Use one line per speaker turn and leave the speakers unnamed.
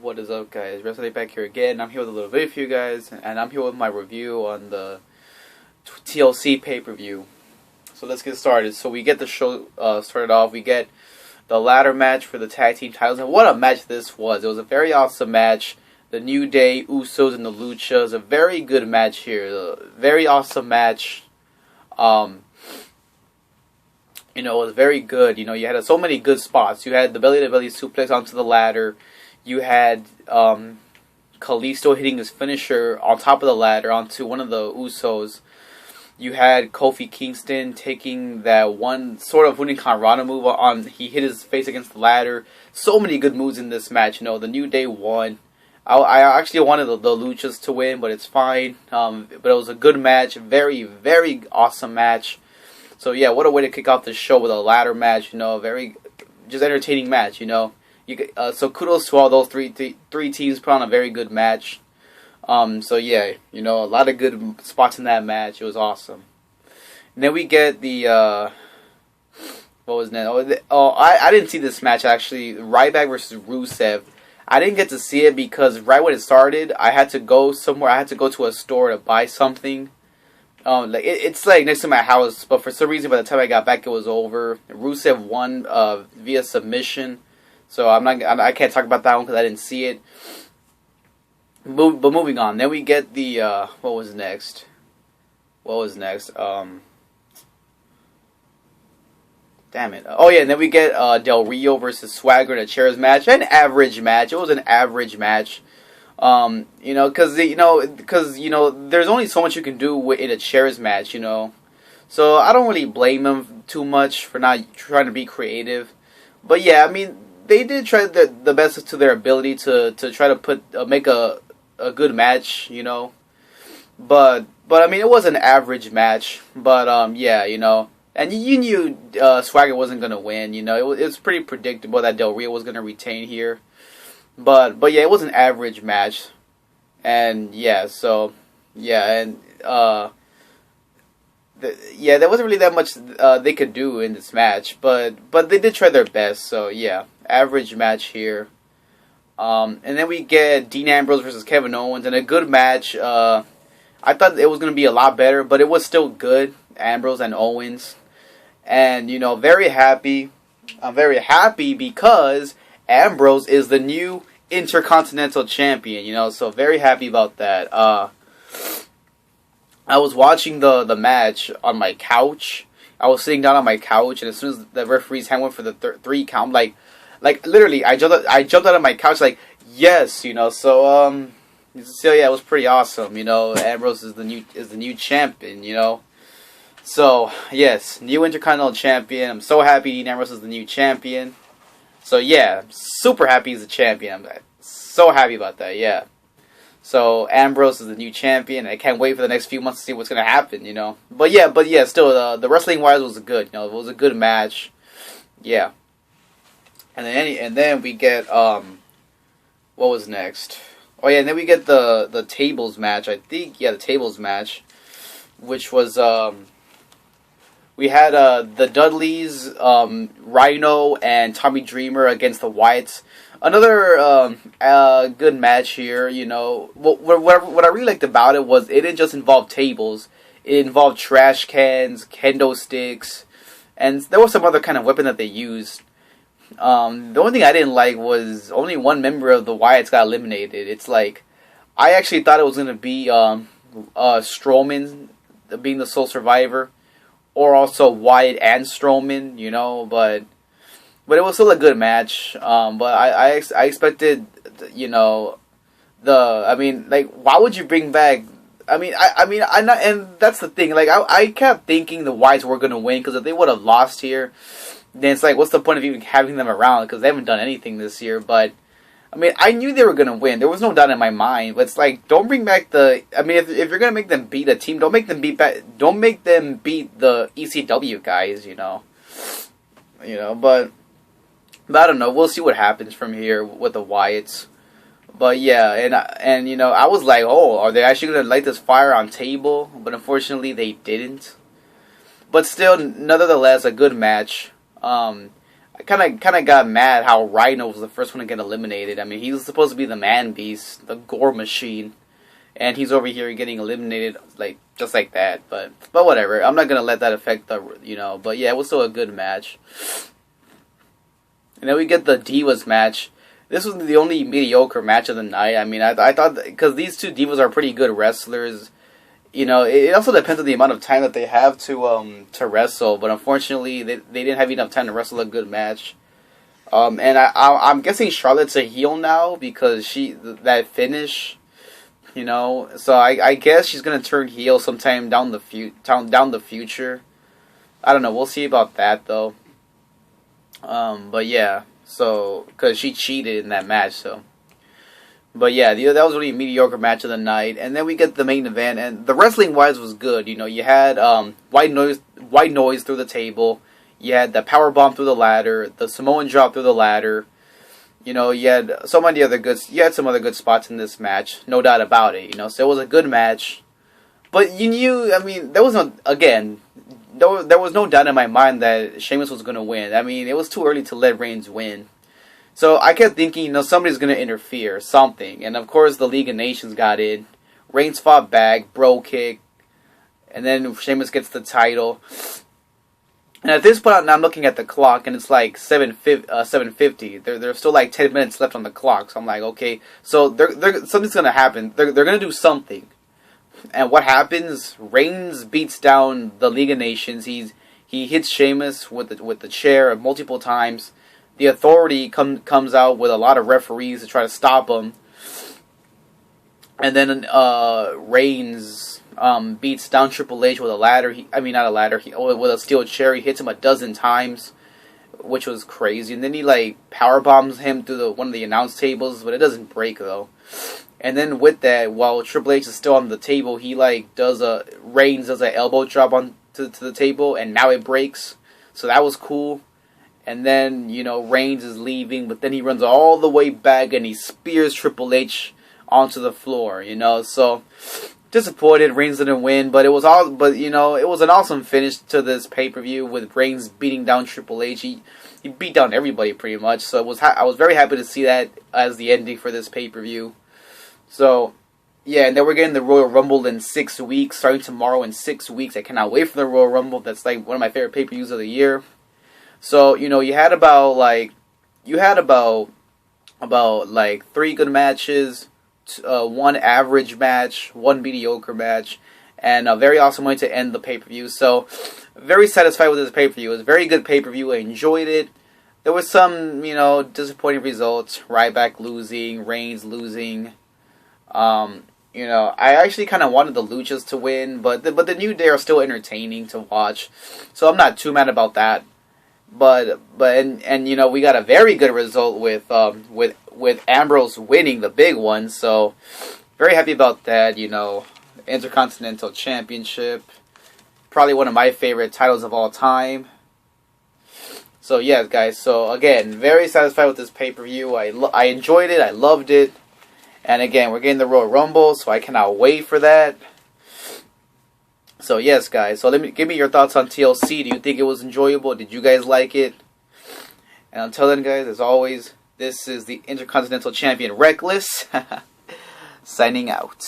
What is up, guys? REKLEZ98 back here again. I'm here with a little video for you guys, and I'm here with my review on the TLC pay-per-view. So let's get started. So we get the show started off. We get the ladder match for the tag team titles, and what a match this was! It was a very awesome match. The New Day, Usos, and the Luchas. A very good match here. A very awesome match. You know, it was very good. You know, you had so many good spots. You had the belly-to-belly suplex onto the ladder. You had Kalisto hitting his finisher on top of the ladder onto one of the Usos. You had Kofi Kingston taking that one sort of Hurricane Rana move on. He hit his face against the ladder. So many good moves in this match. You know, the New Day won. I actually wanted the Luchas to win, but it's fine. But it was a good match. Very, very awesome match. So yeah, what a way to kick off the show with a ladder match. You know, very just entertaining match. You know, so kudos to all those three teams put on a very good match. So yeah, you know, a lot of good spots in that match. It was awesome. And then we get the what was that? I didn't see this match actually. Ryback versus Rusev. I didn't get to see it because right when it started, I had to go somewhere. I had to go to a store to buy something. Like it's like next to my house, but for some reason, by the time I got back, it was over. Rusev won via submission, so I can't talk about that one because I didn't see it. But moving on, then we get the what was next? Damn it! Oh yeah, and then we get Del Rio versus Swagger in a chairs match. An average match. It was an average match. You know, because there's only so much you can do in a chairs match, you know. So I don't really blame them too much for not trying to be creative. But yeah, I mean, they did try the best to their ability to try to make a good match, you know. But I mean, it was an average match. But yeah, you know, and you knew Swagger wasn't gonna win. You know, it was pretty predictable that Del Rio was gonna retain here. But yeah, it was an average match, and yeah, so yeah, and yeah, there wasn't really that much they could do in this match, but they did try their best. So yeah, average match here. And then we get Dean Ambrose versus Kevin Owens, and a good match. I thought it was gonna be a lot better, but it was still good. Ambrose and Owens, and you know, very happy. I'm very happy because Ambrose is the new Intercontinental Champion, you know, so very happy about that. I was watching the match on my couch. I was sitting down on my couch, and as soon as the referee's hand went for the 3 count, like literally, I jumped out of my couch, like, yes, you know. So yeah, it was pretty awesome, you know. Ambrose is the new champion, you know. So yes, new Intercontinental Champion. I'm so happy Dean Ambrose is the new champion. So yeah, super happy he's a champion. I'm so happy about that, yeah. So Ambrose is the new champion. I can't wait for the next few months to see what's gonna happen, you know. But yeah, still, the wrestling wise was good. You know, it was a good match. Yeah. And then we get what was next? Oh yeah, and then we get the tables match. I think the tables match, which was we had the Dudleys, Rhino, and Tommy Dreamer against the Wyatts. Another good match here, you know. What I really liked about it was it didn't just involve tables. It involved trash cans, kendo sticks, and there was some other kind of weapon that they used. The only thing I didn't like was only one member of the Wyatts got eliminated. It's like, I actually thought it was going to be Strowman being the sole survivor, or also Wyatt and Strowman, you know, but it was still a good match. But I expected, you know, why would you bring back? And that's the thing. Like, I kept thinking the Wyatts were gonna win, because if they would have lost here, then it's like, what's the point of even having them around? Because they haven't done anything this year. But I mean, I knew they were gonna win. There was no doubt in my mind. But it's like, don't bring back the. I mean, if you're gonna make them beat a team, don't make them beat the ECW guys. You know. But I don't know. We'll see what happens from here with the Wyatts. But yeah, and you know, I was like, oh, are they actually gonna light this fire on table? But unfortunately, they didn't. But still, nonetheless, a good match. I kind of got mad how Rhino was the first one to get eliminated. I mean, he was supposed to be the man beast, the gore machine, and he's over here getting eliminated like just like that. But whatever. I'm not gonna let that affect the But yeah, it was still a good match. And then we get the Divas match. This was the only mediocre match of the night. I mean, I thought because these two Divas are pretty good wrestlers. It also depends on the amount of time that they have to wrestle. But unfortunately, they didn't have enough time to wrestle a good match. And I'm guessing Charlotte's a heel now because that finish, So I guess she's gonna turn heel sometime down the future. I don't know. We'll see about that though. But yeah. So because she cheated in that match, so. But yeah, that was really a mediocre match of the night, and then we get the main event, and the wrestling wise was good. You had white noise through the table, you had the power bomb through the ladder, the Samoan drop through the ladder. You had some other good spots in this match, no doubt about it. So it was a good match, but you knew. I mean, there was no doubt in my mind that Sheamus was going to win. I mean, it was too early to let Reigns win. So I kept thinking, somebody's going to interfere, something. And of course, the League of Nations got in. Reigns fought back, bro kick. And then Sheamus gets the title. And at this point, now I'm looking at the clock, and it's like 7:50. There's still like 10 minutes left on the clock. So I'm like, okay. So something's going to happen. They're going to do something. And what happens? Reigns beats down the League of Nations. He hits Sheamus with the chair multiple times. The Authority comes out with a lot of referees to try to stop him. And then Reigns beats down Triple H with a ladder. With a steel chair. He hits him a dozen times, which was crazy. And then he power bombs him through one of the announce tables, but it doesn't break though. And then with that, while Triple H is still on the table, he Reigns does an elbow drop to the table, and now it breaks. So that was cool. And then, Reigns is leaving, but then he runs all the way back and he spears Triple H onto the floor, So, disappointed Reigns didn't win, but it was an awesome finish to this pay-per-view with Reigns beating down Triple H. He beat down everybody pretty much, so I was very happy to see that as the ending for this pay-per-view. So, yeah, and then we're getting the Royal Rumble in 6 weeks, starting tomorrow in 6 weeks. I cannot wait for the Royal Rumble. That's one of my favorite pay-per-views of the year. So, you had about 3 good matches, 1 average match, 1 mediocre match, and a very awesome way to end the pay-per-view. So, very satisfied with this pay-per-view. It was a very good pay-per-view. I enjoyed it. There was some, disappointing results. Ryback losing, Reigns losing. I actually kind of wanted the Luchas to win, but the New Day are still entertaining to watch. So, I'm not too mad about that. But we got a very good result with Ambrose winning the big one, so very happy about that. Intercontinental Championship, probably one of my favorite titles of all time. So yeah, guys. So again, very satisfied with this pay-per-view. I enjoyed it. I loved it. And again, we're getting the Royal Rumble, so I cannot wait for that. So yes, guys. So give me your thoughts on TLC. Do you think it was enjoyable? Did you guys like it? And until then, guys, as always, this is the Intercontinental Champion Reckless signing out.